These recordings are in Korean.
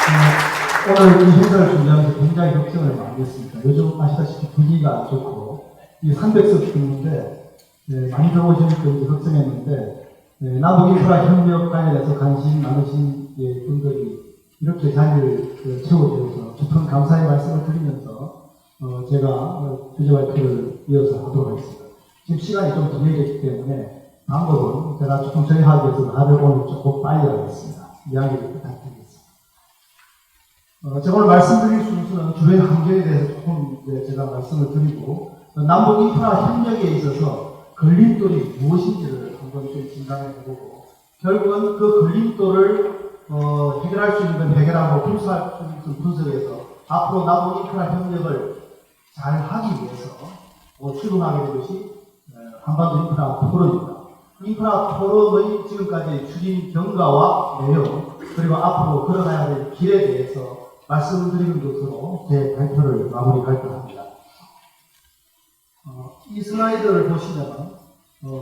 오늘 이 행사를 준비하면서 굉장히 걱정을 많이 했습니다. 요즘 아시다시피 분위기가 안 좋고, 이 300석 듣는데, 많이 들어오시니까 이제 걱정했는데, 남북 인프라 협력 관련해서 관심 많으신 분들이 이렇게 자리를 채워주셔서 깊은 감사의 말씀을 드리면서, 제가 주제 발표를 이어서 하도록 하겠습니다. 지금 시간이 좀 정해졌기 때문에, 방법은 제가 조금 저희하기 위해서 답을 오늘 조금 빨리 하겠습니다. 이야기를 부탁드리겠습니다. 제가 오늘 말씀드릴 순서는 주변 환경에 대해서 조금 제가 말씀을 드리고, 남북 인프라 협력에 있어서 걸림돌이 무엇인지를 한번 좀 진단해 보고, 결국은 그 걸림돌을 해결할 수 있는 건 해결하고 분석할 수 있는 건 분석해서 앞으로 남북 인프라 협력을 잘 하기 위해서 출범하게 된 것이 한반도 인프라 포럼입니다. 인프라 포럼의 지금까지 추진 경과와 내용, 그리고 앞으로 걸어가야 될 길에 대해서 말씀을 드리는 것으로 제 발표를 마무리할 것 합니다. 이 슬라이드를 보시면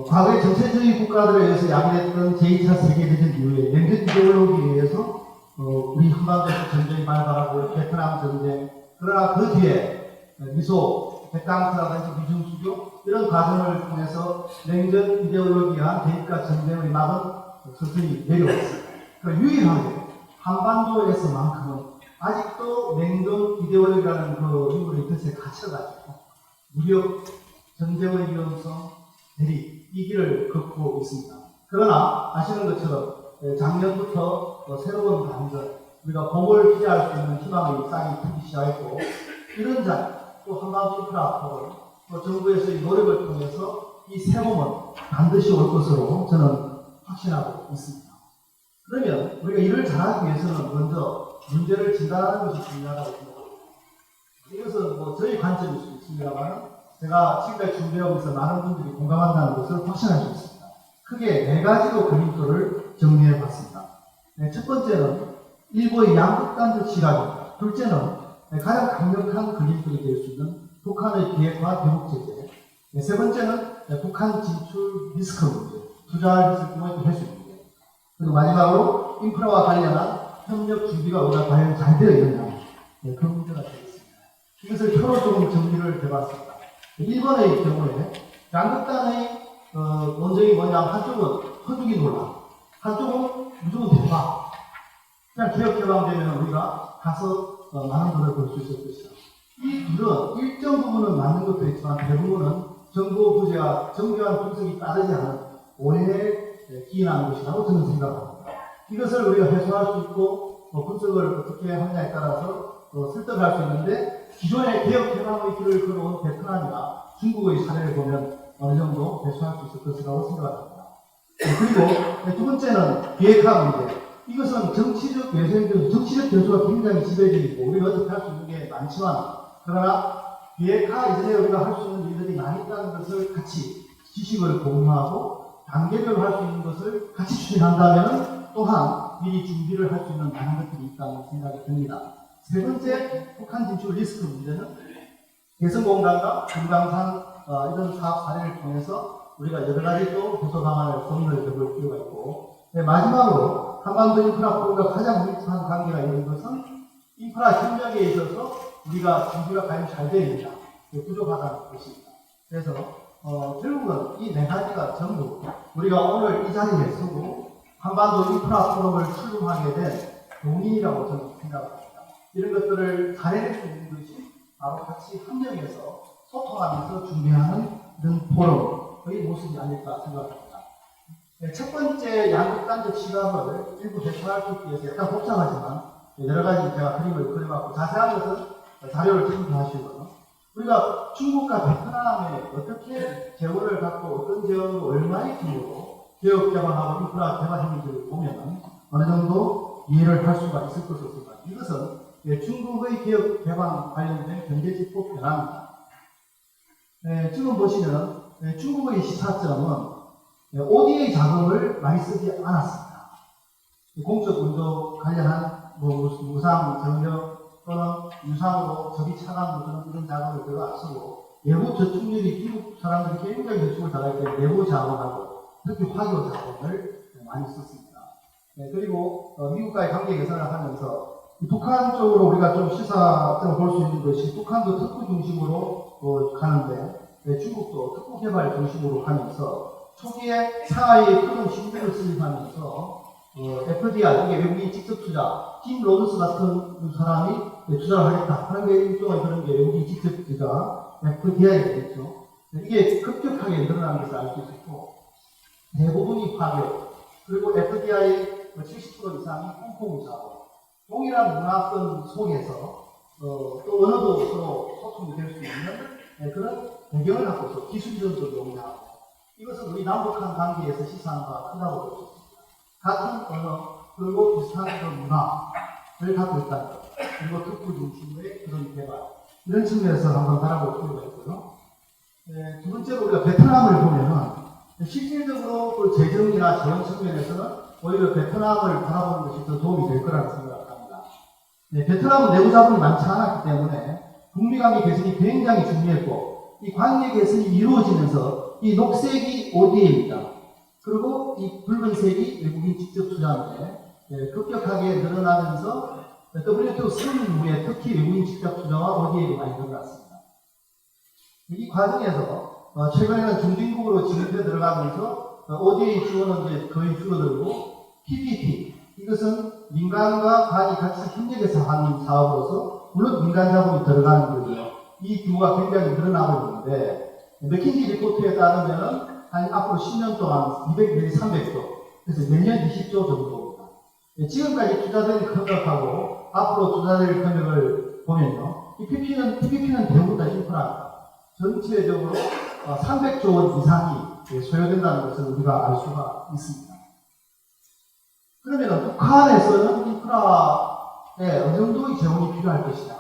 과거의 전체주의 국가들에 의해서 야기됐던 제2차 세계대전 이후에 냉전 이데올로기에 의해서 우리 한반도에서 전쟁이 발발하고 베트남 전쟁, 그러나 그 뒤에 미소, 백강사라든지 미중수교 이런 과정을 통해서 냉전 이데올로기와 대립과 전쟁의 막은 서서히 내려왔습니다. 유일하게 한반도에서만큼은 아직도 냉전 이데올로기라는 그 인물의 뜻에 갇혀가지고 무력, 전쟁의 위험성, 대립, 이 길을 걷고 있습니다. 그러나 아시는 것처럼 작년부터 새로운 반전, 우리가 봄을 기대할 수 있는 희망의 싹이 트기 시작했고, 이런 자리, 또 한반도 인프라 포럼, 또 정부에서의 노력을 통해서 이 새봄은 반드시 올 것으로 저는 확신하고 있습니다. 그러면 우리가 일을 잘하기 위해서는 먼저 문제를 진단하는 것이 중요하다고 생각합니다. 이것은 저희 관점일 수 있습니다만, 제가 지금까지 준비하고 있어 많은 분들이 공감한다는 것을 확신할 수 있습니다. 크게 4가지로 걸림돌을 정리해 봤습니다. 첫 번째는 일본의 양극단적 시각입니다. 둘째는 가장 강력한 걸림돌이 될 수 있는 북한의 비핵화 대북 제재. 세 번째는 북한 진출 리스크 문제, 투자 리스크 문제, 회수 문제. 그리고 마지막으로 인프라와 관련한 협력 준비가 우리가 과연 잘 되어 있느냐, 그 문제가 되겠습니다. 이것을 표로 좀 정리를 해봤습니다. 일본의 경우에 양극단의 원정이 뭐냐면 한쪽은 허둥이 논란, 한쪽은 무조건 대박. 그냥 기업 개방되면 우리가 가서 많은 돈을 벌 수 있을 것이다. 이 둘은 일정 부분은 맞는 것도 있지만 대부분은 정보 부재와 정교한 분석이 따르지 않은 오해에 기인하는 것이라고 저는 생각합니다. 이것을 우리가 해소할 수 있고 분석을 어떻게 하느냐에 따라서 설득할 수 있는데, 기존의 개혁 개방의 길을 걸어온 베트남이나 중국의 사례를 보면 어느 정도 해소할 수 있을 것이라고 생각합니다. 그리고 두 번째는 비핵화 문제. 이것은 정치적 변수가 굉장히 지배적이고 우리가 어떻게 할 수 있는 게 많지만, 그러나 비핵화 이전에 우리가 할 수 있는 일들이 많이 있다는 것을 같이 지식을 공유하고 단계별로 할 수 있는 것을 같이 추진한다면 또한 미리 준비를 할 수 있는 많은 것들이 있다는 생각이 듭니다. 세 번째, 북한 진출 리스크 문제는 개성공단과 금강산 이런 사업 사례를 통해서 우리가 여러 가지 또 해소 방안을 고민을 해볼 필요가 있고, 마지막으로 한반도 인프라 포럼과 가장 밀접한 관계가 있는 것은 인프라 협력에 있어서 우리가 준비가 과연 잘 되어 있느냐, 부족하다는 것입니다. 그래서 결국은 이 4가지가 전부 우리가 오늘 이 자리에 서고 한반도 인프라 포럼을 출범하게 된 동인이라고 저는 생각합니다. 이런 것들을 잘해낼 수 있는 것이 바로 같이 협력해서 소통하면서 준비하는 이런 포럼의 모습이 아닐까 생각합니다. 첫 번째 양극단적 시각을 일부 해소할 수 있기 위해서 약간 복잡하지만 여러 가지 제가 그림을 그려봤고, 자세한 것은 자료를 참조하시고요. 우리가 중국과 베트남에 어떻게 재원을 갖고 어떤 재원으로 얼마의 규모로 개혁 개방하고 인프라 개발했는지를 보면 어느 정도 이해를 할 수가 있을 것으로 생각합니다. 이것은 중국의 개혁 개방 관련된 경제지표 변화입니다. 지금 보시면 중국의 시사점은 ODA 자금을 많이 쓰지 않았습니다. 공적 운동 관련한 무상 전력 또는 유상으로 저비 차감 등 이런 자금을 별로 안 쓰고, 내부 저축률이 미국 사람들이 굉장히 저축을 잘할 때 내부 자원하고 특히 화교 자원을 많이 썼습니다. 그리고 미국과의 관계 개선을 하면서 이 북한 쪽으로 우리가 좀 시사점을 볼 수 있는 것이 북한도 특구 중심으로 가는데 중국도 특구 개발 중심으로 가면서 초기에 상하이 표준 신규를 수립하면서 FDR, 이게 외국인 직접 투자, 팀 로든스 같은 사람이 투자를 하겠다 하는 게 일종의 그런 게 외국인 직접 투자, FDR이 되겠죠. 이게 급격하게 늘어나는 것을 알 수 있었고, 대부분이 파격, 그리고 FDR의 70% 이상이 홍콩 사업, 동일한 문화권 속에서 또 언어도 서로 소통이 될 수 있는 그런 배경을 갖고서 기술전도 용이하고, 이것은 우리 남북한 관계에서 시사한 바가 크다고 볼 수 있습니다. 같은 언어, 그리고 비슷한 그런 문화를 갖고 있다는 것, 그리고 특구 중심의 그런 개발, 이런 측면에서 한번 바라볼 필요가 있고요. 두 번째로 우리가 베트남을 보면은 실질적으로 그 재정이나 재원 측면에서는 오히려 베트남을 바라보는 것이 더 도움이 될 거라는 생각을 합니다. 베트남은 내부 자본이 많지 않았기 때문에 북미 관계 개선이 굉장히 중요했고, 이 관계 개선이 이루어지면서 이 녹색이 ODA입니다. 그리고 이 붉은색이 외국인 직접 투자인데 급격하게 늘어나면서 WTO 승인 후에 특히 외국인 직접 투자와 ODA가 많이 늘어났습니다. 이 과정에서 최근에는 중진국으로 진입해 들어가면서 ODA 지원은 이제 거의 줄어들고, PPP, 이것은 민간과 관이 같이 협력해서 하는 사업으로서 물론 민간 자본이 들어가는 거죠. 이 규모가 굉장히 늘어나고 있는데, 맥킨지 리포트에 따르면 한 앞으로 10년 동안 200 내지 300조, 그래서 매년 20조 정도입니다. 지금까지 투자된 금액하고 앞으로 투자될 금액을 보면요, 이 PPP는 대부분 다 인프라입니다. 전체적으로 300조 원 이상이 소요된다는 것을 우리가 알 수가 있습니다. 그러면 북한에서는 인프라에 어느 정도의 재원이 필요할 것이다.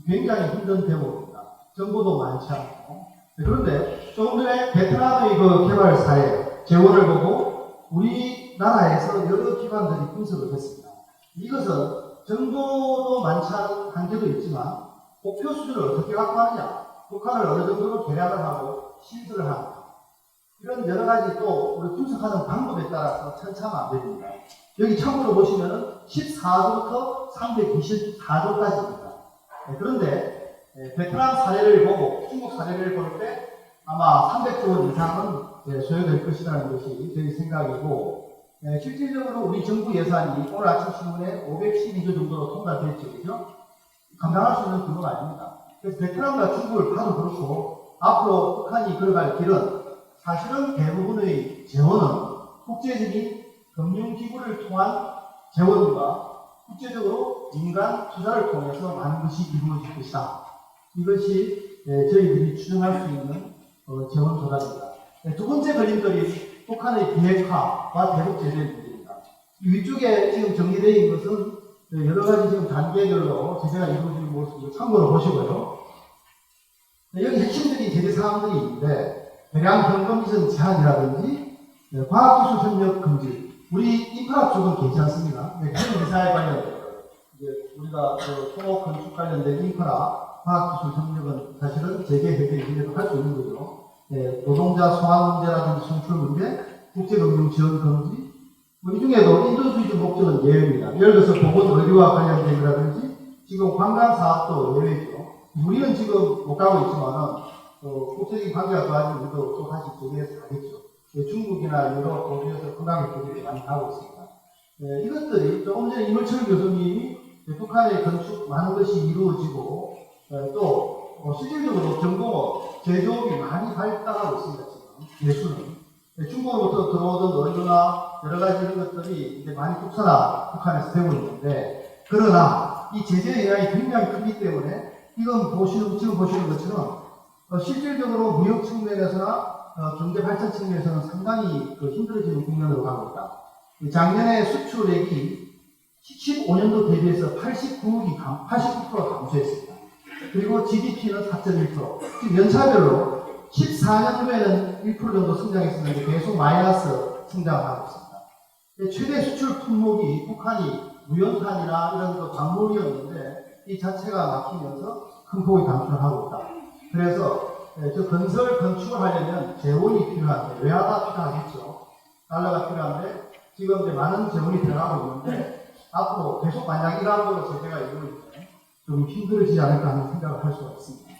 굉장히 힘든 대목입니다. 정보도 많지 않고. 그런데 조금 전에 베트남의 그 개발 사회 재원을 보고 우리나라에서 여러 기관들이 분석을 했습니다. 이것은 정보도 많지 않은 한계도 있지만 목표 수준을 어떻게 갖고 하느냐, 북한을 어느 정도로 계량을 하고 실수를 하느냐, 이런 여러 가지 또 우리 분석하는 방법에 따라서 천차만별입니다. 여기 참고로 보시면은 14조부터 324조까지입니다. 그런데 베트남 사례를 보고 중국 사례를 볼 때 아마 300조 원 이상은 소요될 것이라는 것이 저희 생각이고, 실질적으로 우리 정부 예산이 오늘 아침 신문에 512조 정도로 통과됐죠. 그죠? 감당할 수 있는 규모가 아닙니다. 그래서 베트남과 중국을 봐도 그렇고, 앞으로 북한이 걸어갈 길은 사실은 대부분의 재원은 국제적인 금융기구를 통한 재원과 국제적으로 민간 투자를 통해서 많은 것이 이루어질 것이다. 이것이 저희들이 추정할 수 있는 재원 조달입니다. 두 번째 걸림돌이 북한의 비핵화와 대북 제재의 문제입니다. 위쪽에 지금 정리되어 있는 것은 여러 가지 지금 단계별로 제재가 이루어지는 모습을 참고로 보시고요. 여기 핵심적인 제재 사항들이 있는데, 대량 경금 이전 제한이라든지 과학기술 협력 금지. 우리 인프라 쪽은 괜찮습니다. 핵미사일 관련 이제 우리가 통합 건축 관련된 인프라, 과학기술 협력은 사실은 재개 해제 문제도 할 수 있는 거죠. 노동자 소환 문제라든지 송출 문제, 국제금융 지원 금지. 이 중에도 인도주의적 목적은 예외입니다. 예를 들어서 보건 의료와 관련된 거라든지 지금 관광 사업도 예외죠. 우리는 지금 못 가고 있지만은 국제적인 관계가 좋아지면 우리도 또 다시 재개해서 가겠죠. 중국이나 유럽, 호주에서 관광객들이 많이 가고 있습니다. 이것들이 조금 전에 이물철 교수님이 북한의 건축 많은 것이 이루어지고 또 실질적으로 정보업, 제조업이 많이 발달하고 있습니다. 지금 예수는. 중국으로부터 들어오던 의료나 여러 가지 이런 것들이 이제 많이 국산화 북한에서 되고 있는데, 그러나 이 제재 영향이 굉장히 크기 때문에 이건 지금 보시는 것처럼 실질적으로 무역 측면에서나 경제 발전 측면에서는 상당히 힘들어지는 국면으로 가고 있다. 작년에 수출액이 15년도 대비해서 89%가 감소했습니다. 그리고 GDP는 4.1%. 지금 연차별로 14년 후에는 1% 정도 성장했었는데 계속 마이너스 성장하고 있습니다. 최대 수출 품목이 북한이 무연탄이나 이런 광물이었는데 이 자체가 막히면서 큰 폭의 감소를 하고 있다. 그래서 저 건설 건축을 하려면 재원이 필요한데, 외화가 필요하겠죠. 달러가 필요한데 지금 이제 많은 재원이 들어가고 있는데 앞으로 계속 만약 이러한 제재가 이루어지면 좀 힘들어지지 않을까 하는 생각을 할 수가 있습니다.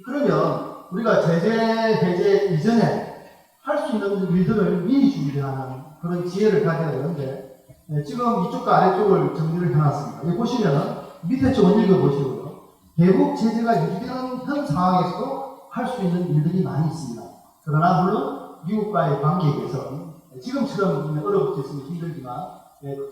그러면 우리가 제재 해제 이전에 할 수 있는 일들을 미리 준비하는 그런 지혜를 가져야 되는데, 지금 이쪽과 아래쪽을 정리를 해놨습니다. 여기 보시면은 밑에 쪽을 읽어보시고요. 대북 제재가 유지되는 현 상황에서도 할 수 있는 일들이 많이 있습니다. 그러나 물론 미국과의 관계에 대해서는 지금처럼 어렵지 있으면 힘들지만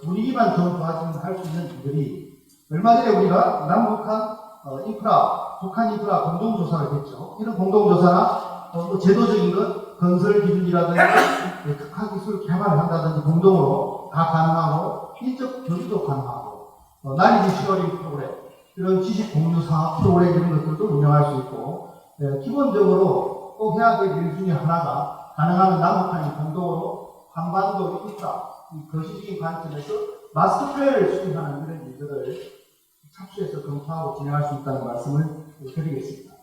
분위기만 좀 좋아지면 할 수 있는 일들이, 얼마 전에 우리가 남북한 인프라, 북한 인프라 공동조사를 했죠. 이런 공동조사나 제도적인 것, 건설 기술이라든지 특화 기술 개발을 한다든지 공동으로 다 가능하고, 인적 교류도 가능하고, 날리지 쉐어링 프로그램, 이런 지식 공유 사업 프로그램 이런 것들도 운영할 수 있고, 기본적으로 꼭 해야 될 일 중에 하나가 가능하면 남북한이 공동으로 한반도 인프라, 거시적인 관점에서 마스터 플랜을 수립하는 이런 일들을 착수해서 검토하고 진행할 수 있다는 말씀을 드리겠습니다.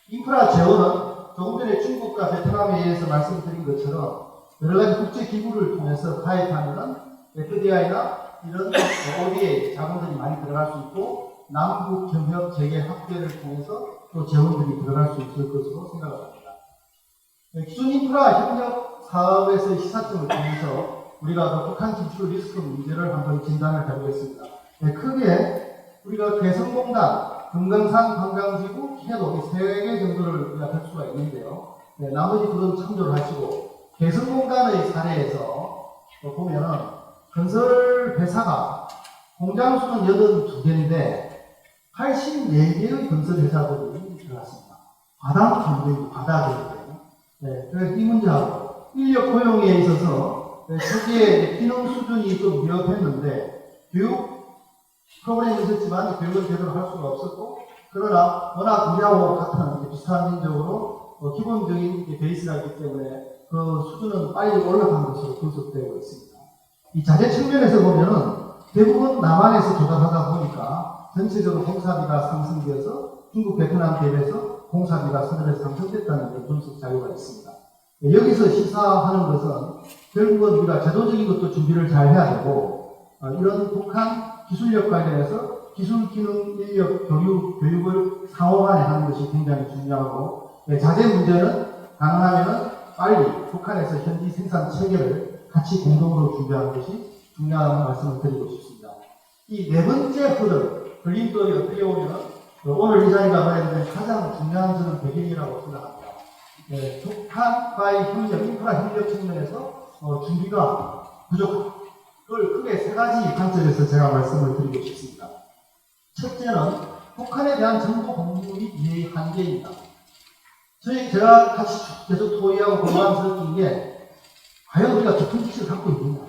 인프라 제어는 조금 전에 중국과 베트남에 의해서 말씀드린 것처럼 여러 가지 국제 기구를 통해서 가입하면은 FDI나 이런 ODA 자본들이 많이 들어갈 수 있고, 남북 경협 재개 확대를 통해서 또 재원들이 들어갈 수 있을 것으로 생각을 합니다. 기존 인프라 협력 사업에서의 시사점을 통해서 우리가 북한 진출 리스크 문제를 한번 진단을 해보겠습니다. 크게 우리가 개성공단, 금강산 관광지구, 캐도 이 3개 정도를 우리가 볼 수가 있는데요. 나머지 그런 참조를 하시고, 개성공단의 사례에서 보면은 건설 회사가 공장 수는 82개인데 84개의 건설 회사들이 들어갔습니다. 바닥인데. 그래서 이 문제하고 인력 고용에 있어서 초기에 기능 수준이 좀 위협했는데, 교육 프로그램이 있었지만 교육을 제대로 할 수가 없었고, 그러나 워낙 우리하고 같은 비슷한 민족으로 기본적인 베이스가 있기 때문에 그 수준은 빨리 올라간 것으로 분석되고 있습니다. 이 자재 측면에서 보면은 대부분 남한에서 조달하다 보니까 전체적으로 공사비가 상승되어서 중국, 베트남 대비해서 공사비가 서늘에서 상승됐다는 분석 자료가 있습니다. 여기서 시사하는 것은 결국은 우리가 제도적인 것도 준비를 잘 해야 되고, 이런 북한 기술력 관련해서 기술, 기능, 인력, 교육을 상호간에 하는 것이 굉장히 중요하고, 자재 문제는 가능하면 빨리 북한에서 현지 생산 체계를 같이 공동으로 준비하는 것이 중요하다는 말씀을 드리고 싶습니다. 이 네 번째 흐름, 걸림돌이 어떻게 보면 오늘 이 자리가 마련된 가장 중요한 저는 배경이라고 생각합니다. 북한과의 협력, 인프라 협력 측면에서 준비가 부족합니다. 그걸 크게 3가지 관점에서 제가 말씀을 드리고 싶습니다. 첫째는 북한에 대한 정보 공유 및 이해의 한계입니다. 제가 같이 계속 토의하고 공부하면서 느낀 게, 과연 우리가 깊은 지식을 갖고 있느냐,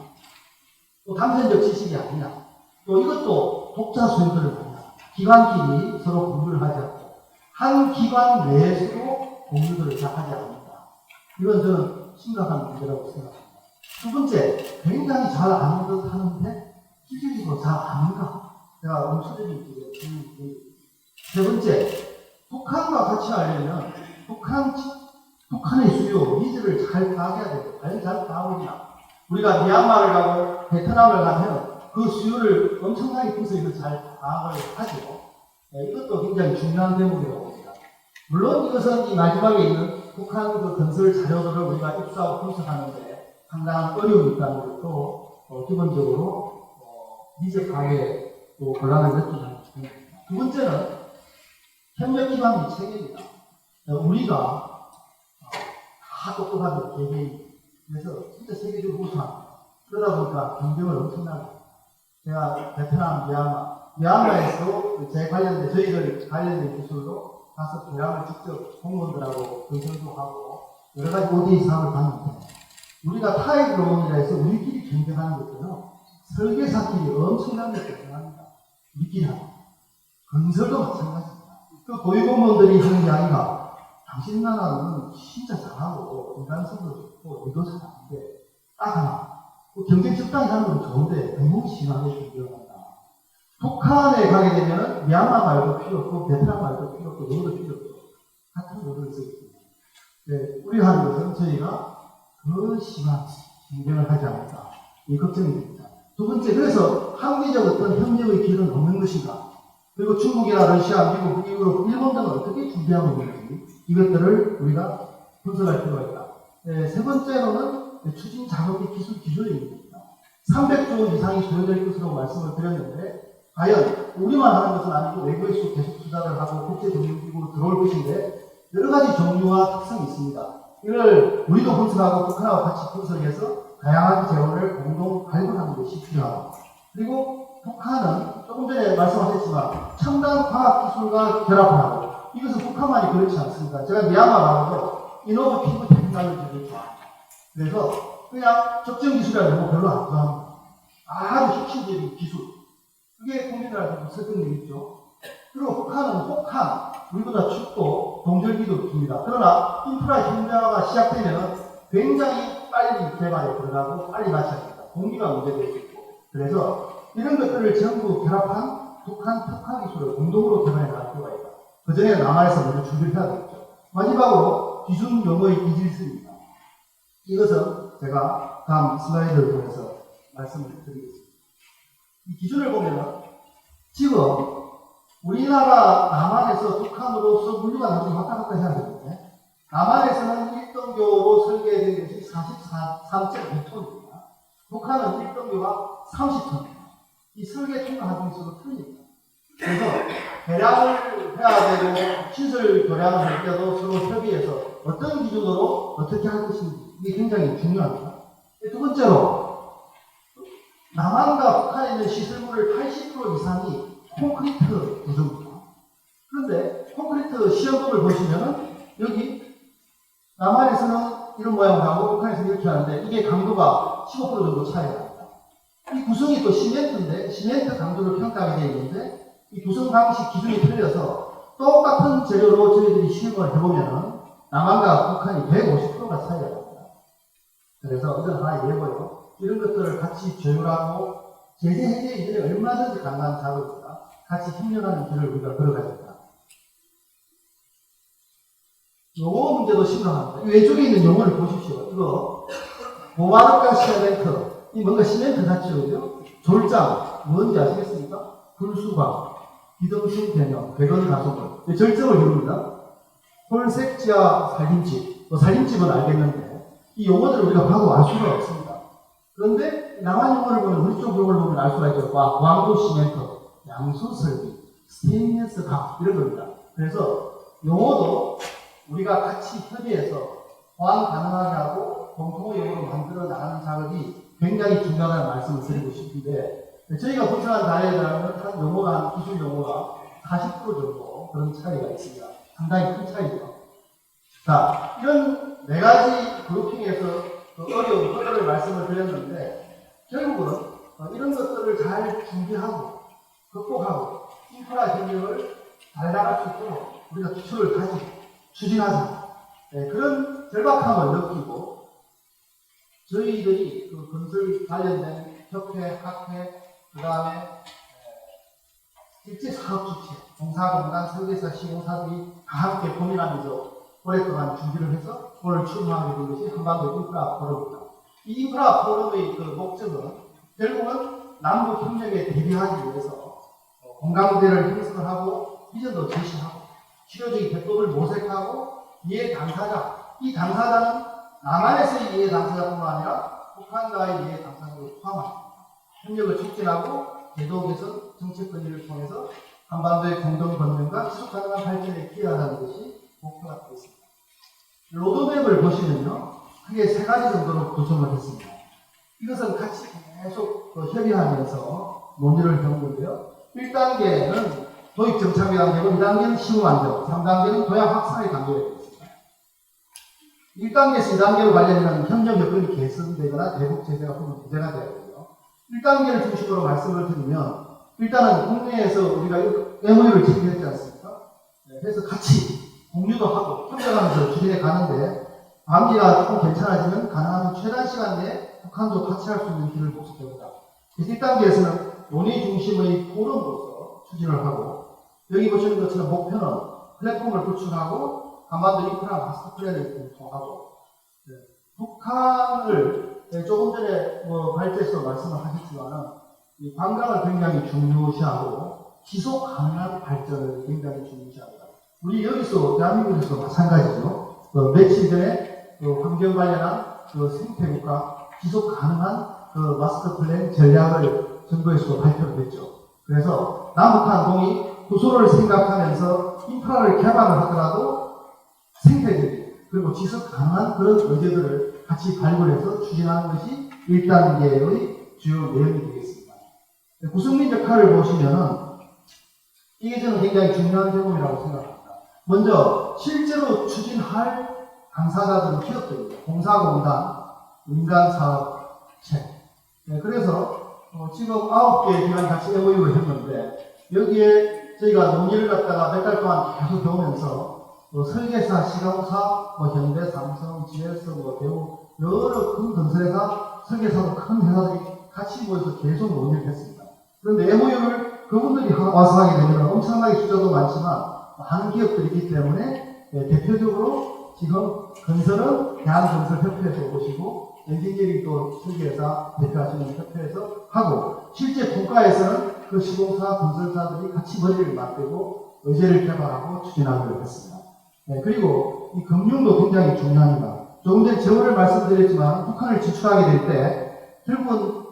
또 단편적 지식이 아니냐, 또 이것도 독자 소유들을 아니냐, 기관끼리 서로 공유를 하지 않고 한 기관 내에서도 공유들을 잘 하지 않는다. 이건 저는 심각한 문제라고 생각합니다. 두 번째, 굉장히 잘 아는 듯 하는데 실질적으로 잘 아는가? 제가 원초적인 질문. 세 번째, 북한과 같이 하려면 북한의 수요, 니즈를 잘 파악해야 되고, 과연 잘 파악하고 있나? 우리가 미얀마를 가고 베트남을 가면 그 수요를 엄청나게 분석해서 잘 파악을 하죠. 이것도 굉장히 중요한 대목이라고 봅니다. 물론 이것은 이 마지막에 있는 북한 그 건설 자료들을 우리가 입수하고 분석하는데 상당한 어려움이 있다는 것도 기본적으로 니즈 파악에 또 곤란을 느끼는 부분입니다. 두 번째는 협력 기반 및 체계입니다. 우리가 다 똑똑한 개개인, 그래서 진짜 세계적으로 우수합니다. 그러다 보니까 경쟁을 엄청나게 합니다. 제가 베트남, 미얀마에서 저희들 관련된 기술로 가서 교양을 직접 공무원들하고 건설도 하고 여러 가지 ODA 사업을 봤는데, 우리가 타이드론이라 해서 우리끼리 경쟁하는 것들은 설계사끼리 엄청나게 경쟁합니다. 우리끼리 하고. 건설도 마찬가지입니다. 그 고위공무원들이 하는 이야기가, 당신 나라는 진짜 잘하고 인간성도 좋고 일도 잘하는데 딱 하나, 경쟁 적당히 하는 건 좋은데 너무 심하게 경쟁한다. 북한에 가게 되면 미얀마 말도 필요 없고 베트남 말도 필요 없고 영어도 필요 없고 같은 거를 쓰기 때문에 우리가 하는 것은 저희가 더 심한 경쟁을 하지 않을까, 이 걱정이 됩니다. 두 번째, 그래서 한계적 어떤 협력의 길은 없는 것인가? 그리고 중국이나 러시아, 미국, 유럽, 일본 등은 어떻게 준비하고 있는지 이것들을 우리가 분석할 필요가 있다. 세 번째로는 추진 작업의 기술입니다. 300조 원 이상이 소요될 것으로 말씀을 드렸는데 과연 우리만 하는 것은 아니고 외부에서 계속 투자를 하고 국제금융기구로 들어올 것인데 여러 가지 종류와 특성이 있습니다. 이걸 우리도 분석하고 북한하고 같이 분석해서 다양한 재원을 공동 발굴하는 것이 필요하다. 그리고 북한은 조금 전에 말씀하셨지만 첨단 과학기술과 결합하고 이것은 북한만이 그렇지 않습니다. 제가 미얀마 가서도 이노베이티브 테크놀로지를 좋아합니다. 그래서 그냥 적정 기술이라는 거 별로 안 좋아합니다. 아주 혁신적인 기술. 그게 국민들한테 설득력이 있죠. 그리고 북한은 혹한, 우리보다 춥고 동절기도 깁니다. 그러나 인프라 현대화가 시작되면 굉장히 빨리 개발에 들어가고 빨리 마쳐야 합니다. 공기가 문제될 수 있고. 그래서 이런 것들을 전부 결합한 북한 특화 기술을 공동으로 개발해 나갈 필요가 있다. 그 전에 남한에서 먼저 준비를 해야 되겠죠. 마지막으로 기준 용어의 이질서입니다. 이것은 제가 다음 슬라이드를 통해서 말씀을 드리겠습니다. 이 기준을 보면은 지금 우리나라 남한에서 북한으로서 물류가 나중에 왔다 갔다 해야 되는데 남한에서는 1등교로 설계된 것이 43.2톤입니다. 북한은 1등교가 30톤입니다. 이 설계 통과하는 것으로 틀립니다. 그래서 배량을 해야 되고 시설 교량을 할 때도 서로 협의해서 어떤 기준으로 어떻게 할 것인지 이게 굉장히 중요합니다. 두 번째로 남한과 북한에 있는 시설물의 80% 이상이 콘크리트 구조입니다. 그런데 콘크리트 시험법을 보시면은 여기 남한에서는 이런 모양을 하고 북한에서는 이렇게 하는데 이게 강도가 15% 정도 차이가 납니다. 이 구성이 또 시멘트인데 시멘트 강도를 평가하게 되어 있는데 이 구성 방식 기준이 틀려서 똑같은 재료로 저희들이 시험을 해보면은 남한과 북한이 150%가 차이가 납니다. 그래서 이건 하나의 예고요. 이런 것들을 같이 조율하고 제재 해제 이전에 얼마든지 가능한 작업입니다. 같이 협력하는 길을 우리가 걸어가야 됩니다. 용어 문제도 심각합니다. 왼쪽에 있는 용어를 보십시오. 이거 보마르가 시멘트, 이 뭔가 시멘트 같죠? 졸장, 뭔지 아시겠습니까? 불수방, 비등승 개념, 배건 가속물, 절정을 이룹니다. 홀색 지하 살림집, 살림집은 알겠는데 이 용어들을 우리가 봐도 알 수가 없습니다. 그런데 남한 용어를 보면 우리 쪽 용어를 보면 알 수가 있죠. 광도 시멘트, 양수 설비, 스테인리스 각 이런 겁니다. 그래서 용어도 우리가 같이 협의해서 호환 가능하게 하고 공통의 용어로 만들어 나가는 작업이 굉장히 중요하다는 말씀을 드리고 싶은데 저희가 분석한 다이어그램은 한 용어가, 기술 용어가 40% 정도 그런 차이가 있습니다. 상당히 큰 차이죠. 자, 이런 네 가지 그룹핑에서 어려운 것들을 말씀을 드렸는데 결국은 이런 것들을 잘 준비하고 극복하고 인프라 협력을 잘 나갈 수 있도록 우리가 기술을 가지고 추진하자. 네, 그런 절박함을 느끼고 저희들이 그 건설 관련된 협회, 학회, 그 다음에 실제 사업 주체, 공사공단, 설계사, 시공사들이 다 함께 고민하면서 오랫동안 준비를 해서 오늘 출마하게 된 것이 한반도 인프라 포럼입니다. 이 인프라 포럼의 그 목적은 결국은 남북 협력에 대비하기 위해서 공감대를 형성을 하고 비전도 제시하고 실효적인 대법을 모색하고 이해 당사자, 이 당사자는 남한에서의 이해 당사자뿐만 아니라 북한과의 이해 당사자를 포함합니다. 협력을 촉진하고 제도 개선, 정책 건의를 통해서 한반도의 공동 번영과 지속 가능한 발전에 기여하는 것이 목표가 되어 있습니다. 로드맵을 보시면요, 크게 세 가지 정도로 구성을 했습니다. 이것은 같이 계속 협의하면서 논의를 해온 건데요. 1단계는 도입 정착의 단계고 2단계는 시공 안정, 3단계는 도약 확산의 단계가 되겠습니다. 1단계에서 2단계로 관련된 협력 여건이 개선되거나 대북 제재가 혹은 부재가 되어야 되고요. 1단계를 중심으로 말씀을 드리면 일단은 국내에서 우리가 MOU를 체결했지 않습니까? 그래서 같이 공유도 하고 협력하면서 추진해 가는데 관계가 조금 괜찮아지면 가능하면 최단 시간 내에 북한도 같이 할 수 있는 길을 모색해보자. 그래서 1단계에서는 논의 중심의 포럼으로서 추진을 하고 여기 보시는 것처럼 목표는 플랫폼을 구축하고 한반도 인프라 마스터 플랜을 공통하고 북한을 조금 전에 뭐 발제에서 말씀을 하셨지만은 이 관광을 굉장히 중요시하고 지속 가능한 발전을 굉장히 중요시합니다. 우리 여기서 대한민국에서 마찬가지죠. 며칠 전에 환경 관련한 생태국가 지속 가능한 마스터 플랜 전략을 정부에서 발표를 했죠. 그래서 남북한 동이 구소를 생각하면서 인프라를 개발을 하더라도 생태적인 그리고 지속 가능한 그런 의제들을 같이 발굴해서 추진하는 것이 1단계의 주요 내용이 되겠습니다. 구성민 역할을 보시면은 이게 저는 굉장히 중요한 제목이라고 생각합니다. 먼저 실제로 추진할 당사자들은 기업들입니다. 공사공단, 민간사업체. 그래서 지금 9개의 기관이 같이 MOU를 했는데 여기에 저희가 논의를 갖다가 몇 달 동안 계속 배우면서 설계사, 시공사, 현대, 삼성, GS, 대우 여러 큰 건설회사, 설계사도 큰 회사들이 같이 모여서 계속 논의를 했습니다. 그런데 MOU를 그분들이 와서 하게 되면 엄청나게 숫자도 많지만 하는 기업들이 있기 때문에 대표적으로 지금 건설은 대한건설협회에서 오시고 엔지니어링 또 설계회사 대표하시는 협회에서 하고 실제 국가에서는 그 시공사, 건설사들이 같이 머리를 맞대고 의제를 개발하고 추진하기로 했습니다. 그리고 이 금융도 굉장히 중요합니다. 조금 전에 재원을 말씀드렸지만 북한을 지출하게 될 때 결국은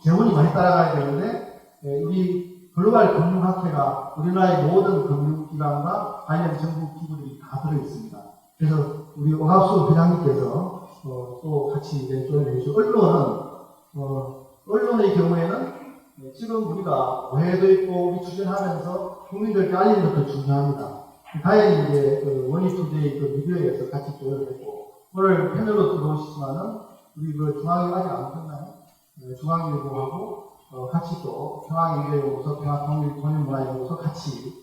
재원이 많이 따라가야 되는데 우리 글로벌 금융학회가 우리나라의 모든 금융기관과 관련 정부 기구들이 다 들어있습니다. 그래서 우리 오갑수 회장님께서 또 같이 조언을 해주시고 언론의 경우에는 지금 우리가 오해도 있고 우리 추진하면서 국민들께 알리는 것도 중요합니다. 다행히 이제 원익투데이 미디어에서 같이 조언을 했고 오늘 패널로 들어오시지만은 우리 중앙이 아직 안 끝나요? 중앙일보하고 같이 또 평화인재연구소, 평화통일문화연구소 같이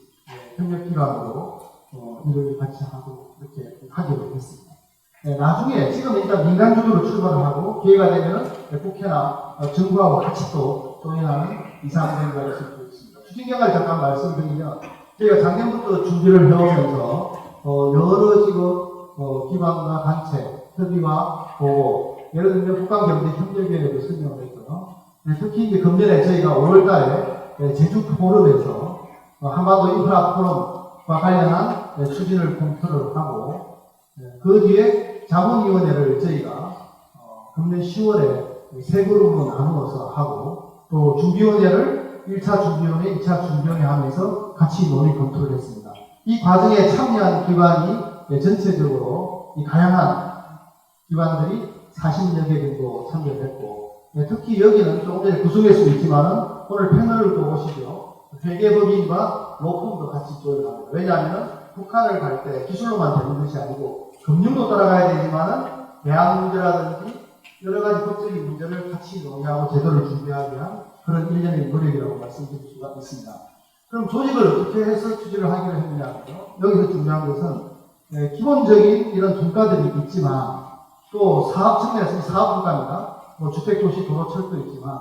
협력기관으로 일을 같이 하고 이렇게 하기로 했습니다. 나중에 지금 일단 민간주도로 출발을 하고 기회가 되면은 국회나 정부하고 같이 또 조인하는 이상된 것이 있습니다. 추진경을 잠깐 말씀드리면 저희가 작년부터 준비를 해오면서 여러 지금 기관과 단체 협의와 보고 예를 들면 북한경제협력위원회도 설명을 했고요. 특히 이제 금년에 저희가 5월달에 제주 포럼에서 한반도 인프라 포럼과 관련한 추진을 검토를 하고 그 뒤에 자문위원회를 저희가 금년 10월에 세 그룹으로 나누어서 하고 또 준비위원회를 1차 준비위원회, 2차 준비위원회 하면서 같이 논의 검토를 했습니다. 이 과정에 참여한 기관이 전체적으로 이 다양한 기관들이 40여 개 정도 참여를 했고 특히 여기는 조금 전에 구성할 수 있지만은 오늘 패널을 또 보시죠. 회계법인과 로펌도 같이 조율을 합니다. 왜냐하면 북한을 갈 때 기술로만 되는 것이 아니고 금융도 따라가야 되지만은 대학 문제라든지 여러 가지 법적인 문제를 같이 논의하고 제도를 준비하기 위한 그런 일련의 노력이라고 말씀드릴 수가 있습니다. 그럼 조직을 어떻게 해서 추진을 하기로 했느냐고요. 여기서 중요한 것은 기본적인 이런 분과들이 있지만 또 사업 측면에서 사업 분과입니다. 주택, 도시, 도로, 철도 있지만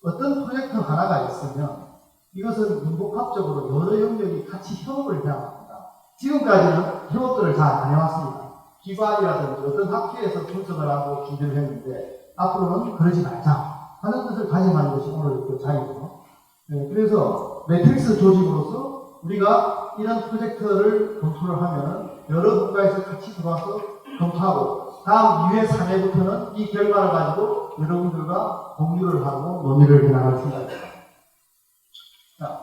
어떤 프로젝트 하나가 있으면 이것은 민복합적으로 여러 영역이 같이 협업을 해야 합니다. 지금까지는 협업들을 잘 안 해왔습니다. 기관이라든지 어떤 학회에서 분석을 하고 준비를 했는데 앞으로는 그러지 말자 하는 것을 다짐하는 것이 오늘 그 자리죠. 그래서 매트릭스 조직으로서 우리가 이런 프로젝트를 검토를 하면 여러 국가에서 같이 들어와서 검토하고 다음 2회, 3회부터는 이 결과를 가지고 여러분들과 공유를 하고 논의를 해나갈 생각입니다. 자,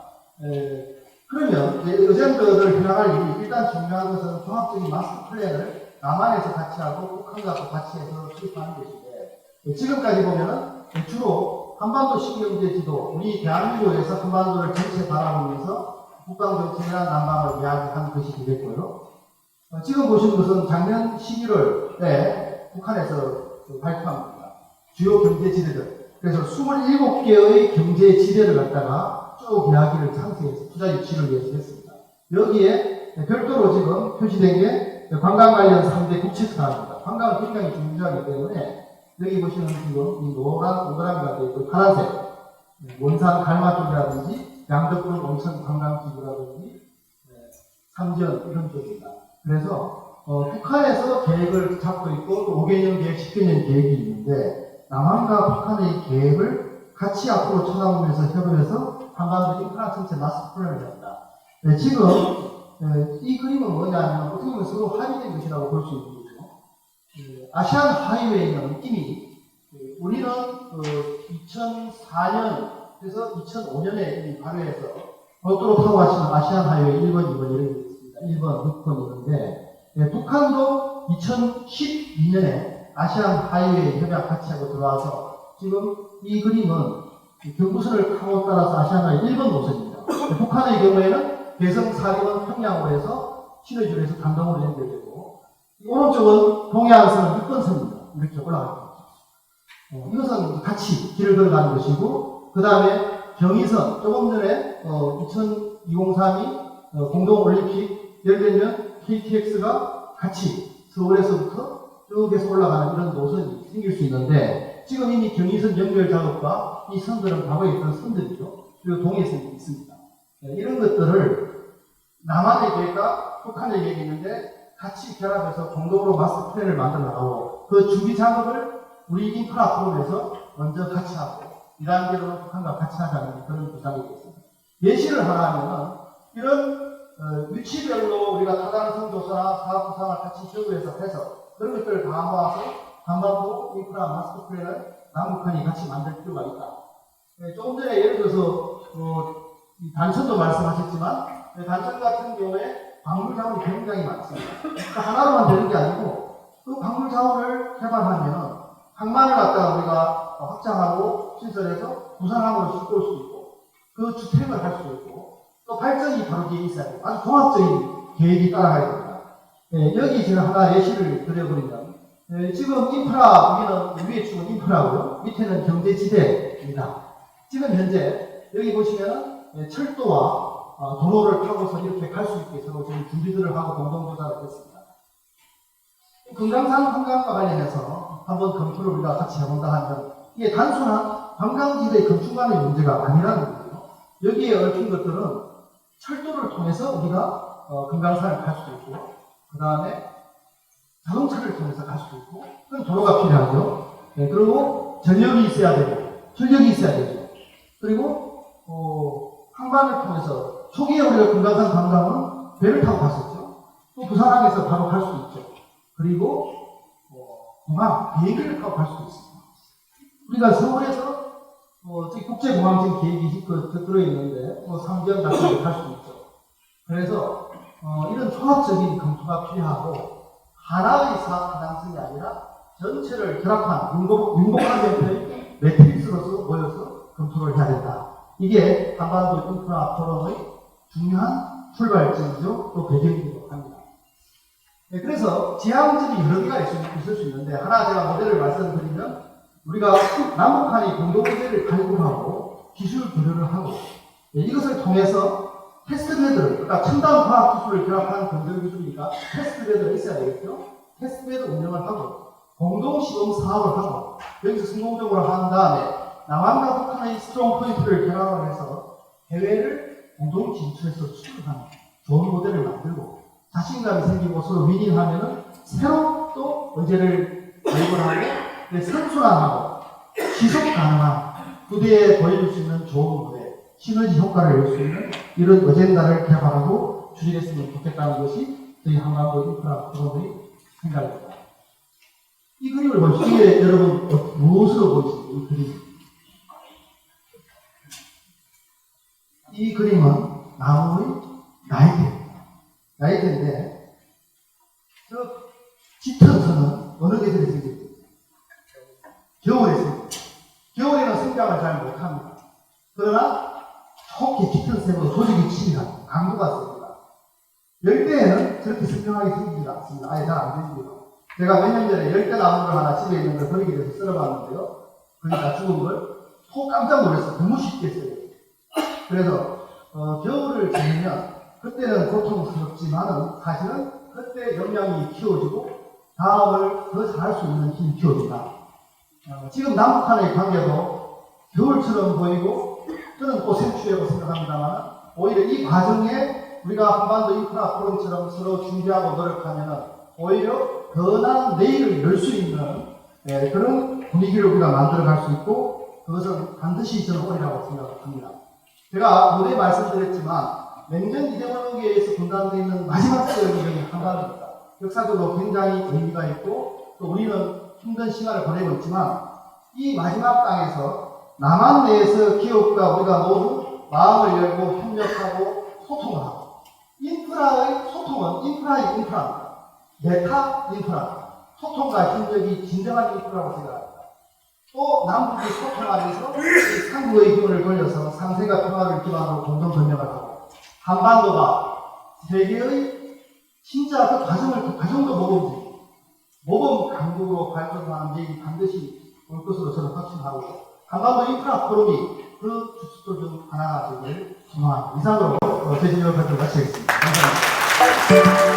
그러면 의전들을 해나갈 일이 일단 중요한 것은 종합적인 마스터 플랜을 남한에서 같이 하고 북한과 같이 해서 수립하는 것인데 지금까지 보면은 주로 한반도 시경제지도 우리 대한민국에서 한반도를 전체 바라보면서 국방정책이나 남방을 이야기한 것이 되겠고요. 지금 보시는 것은 작년 11월에 북한에서 발표합니다. 주요 경제지대들. 그래서 27개의 경제지대를 갖다가 쭉 이야기를 상세해서 투자 유치를 위해서 했습니다. 여기에 별도로 지금 표시된 게 관광 관련 3대 국책 사업입니다. 관광은 굉장히 중요하기 때문에 여기 보시는 지금 이 노란 동그라미가 되어 있고 파란색 원산 갈마 쪽이라든지 양덕군 온천 관광지구라든지 삼전 이런 쪽입니다. 그래서 북한에서 계획을 잡고 있고 또 5개년 계획, 10개년 계획이 있는데 남한과 북한의 계획을 같이 앞으로 쳐다보면서 협의해서 한반도 인프라 전체 마스터 플랜을 합니다. 네, 지금 이 그림은 뭐냐면 어떻게 보면 서로 합의된 것이라고 볼 수 있는 거죠. 아시안 하이웨이는 이미 우리는 2004년에서 2005년에 이미 발효해서 고속도로 타고 가시면 아시안 하이웨이 1번, 2번 이런 게 있습니다. 1번, 6번 이런데 북한도 2012년에 아시안 하이웨이 협약 같이 하고 들어와서 지금 이 그림은 경부선을 타고 따라서 아시안 하이웨이 1번 노선입니다. 북한의 경우에는 개성, 사리원, 평양으로 해서 신의주로 해서 단동으로 연결되고 오른쪽은 동해안선은 6번 선입니다. 이렇게 올라갑니다. 이것은 같이 길을 걸어가는 것이고 그 다음에 경의선 조금 전에 2023이 공동올림픽 열리면 KTX가 같이 서울에서부터 쭉 해서 올라가는 이런 노선이 생길 수 있는데 지금 이미 경의선 연결 작업과 이 선들은 과거에 있던 선들이죠. 그리고 동해선이 있습니다. 이런 것들을 남한의 계획과 북한의 계획이 있는데 같이 결합해서 공동으로 마스터 플랜을 만들어 나가고 그 준비 작업을 우리 인프라 포럼에서 먼저 같이 하고 2단계로는 북한과 같이 하자는 그런 구상이 있습니다. 예시를 하나 하면은 이런 위치별로 우리가 타당성 조사나 사업 구상을 같이 협의해서 그런 것들을 다 모아서 한반도 인프라 마스터 플랜을 남북한이 같이 만들 필요가 있다. 조금 전에 예를 들어서 단천도 말씀하셨지만 단천 같은 경우에 광물 자원이 굉장히 많습니다. 그러니까 하나로만 되는 게 아니고 그 광물 자원을 개발하면 항만을 갖다가 우리가 확장하고 신설해서 부산항으로 싣고 올 수 있고 그 주택을 할 수 있고 또 발전이 바로 뒤에 있어야 돼요. 아주 종합적인 계획이 따라가야 됩니다. 여기 제가 하나 예시를 드려보면 지금 인프라 여기는 위에 축은 인프라고요. 밑에는 경제지대입니다. 지금 현재 여기 보시면 철도와 도로를 타고서 이렇게 갈 수 있게 서로 지금 준비들을 하고 공동조사를 했습니다. 금강산 관광과 관련해서 한번 검토를 우리가 같이 해본다 하면 이게 단순한 관광지대 건축만의 문제가 아니라는 거예요. 여기에 얽힌 것들은 철도를 통해서 우리가 금강산을 갈 수도 있고 그 다음에 자동차를 통해서 갈 수도 있고 그런 도로가 필요하죠. 그리고 전력이 있어야 되고 전력이 있어야 되죠. 그리고 항만을 통해서 초기에 우리가 금강산 관광은 배를 타고 갔었죠. 또 부산항에서 바로 갈 수 있죠. 그리고 공항, 비행기를 타고 갈 수도 있습니다. 우리가 서울에서 국제공항 지금 계획이 들어있는데 3개월 같은 데 갈 수도 있죠. 그래서 이런 종합적인 검토가 필요하고 하나의 사업 타당성이 아니라 전체를 결합한 융복한 형태의 매트릭스로서 모여서 검토를 해야 된다. 이게 한반도 인프라 포럼의 중요한 출발점이죠. 또 배경이기도 합니다. 그래서 지향점이 여러 개가 있을 수 있는데 하나 제가 모델을 말씀드리면 우리가 남북한이 공동모델을 발굴하고 기술 교류를 하고 이것을 통해서 테스트베드를 그러니까 첨단 과학 기술을 결합한 건설기술이니까 테스트베드가 있어야 되겠죠. 테스트베드 운영을 하고 공동 시범 사업을 하고 여기서 성공적으로 한 다음에 남한과 북한의 스트롱 포인트를 결합을 해서 해외를 공동 진출해서 수출하는 좋은 모델을 만들고 자신감이 생기고 서로 윈윈하면은 새로 또 의제를 발굴하고 선순환하고 지속 가능한 부대에 보여줄 수 있는 좋은 무대, 시너지 효과를 낼 수 있는 이런 어젠다를 개발하고 추진했으면 좋겠다는 것이 저희 한반도 인프라 포럼의 생각입니다. 이 그림을 보시기에 여러분 무엇으로 보시죠? 이 그림. 이 그림은 나무의 나이테입니다. 나이테인데 저 짙은 선은 어느 계절에 생깁니까? 겨울에 생깁니다. 겨울에는 성장을 잘 못합니다. 그러나 좋게 짙은 색으로 조직이 치밀한 강도가 셉니다. 열대에는 저렇게 선명하게 생기지 않습니다. 아예 잘 안 생깁니다. 제가 몇 년 전에 열대 나무를 하나 집에 있는 걸 버리게 돼서 썰어봤는데요. 그러니까 죽은 걸 또 깜짝 놀랐어요. 너무 쉽게 써요. 그래서 겨울을 지내면 그때는 고통스럽지만은 사실은 그때 역량이 키워지고 다음을 더 잘할 수 있는 힘이 키워진다. 지금 남북한의 관계도 겨울처럼 보이고 저는 고생추라고 생각합니다만 오히려 이 과정에 우리가 한반도 인프라 포럼처럼 서로 준비하고 노력하면은 오히려 더 나은 내일을 열 수 있는 그런 분위기를 우리가 만들어갈 수 있고 그것은 반드시 저는 옳이라고 생각합니다. 제가 무대에 말씀드렸지만 냉전 이데올로기에서 분단되어 있는 마지막 지역이 한반도입니다. 역사적으로 굉장히 의미가 있고 또 우리는 힘든 시간을 보내고 있지만 이 마지막 땅에서 남한 내에서 기업과 우리가 모두 마음을 열고 협력하고 소통을 하고 인프라의 소통은 인프라의 인프라입니다. 메타 인프라, 소통과 협력이 진정한 인프라라고 생각합니다. 또 남북이 소통하면서 상부의 기운을 돌려서 상생과 평화를 기반으로 공동 번영을 하고 한반도가 세계의 진짜 그 과정도 모범 강국으로 발전하는 일이 반드시 올 것으로 저는 확신하고 한반도 인프라 포럼이 그 주축도 중 하나가 되기를 소망합니다. 이상으로 제 진행을 마치겠습니다. 감사합니다.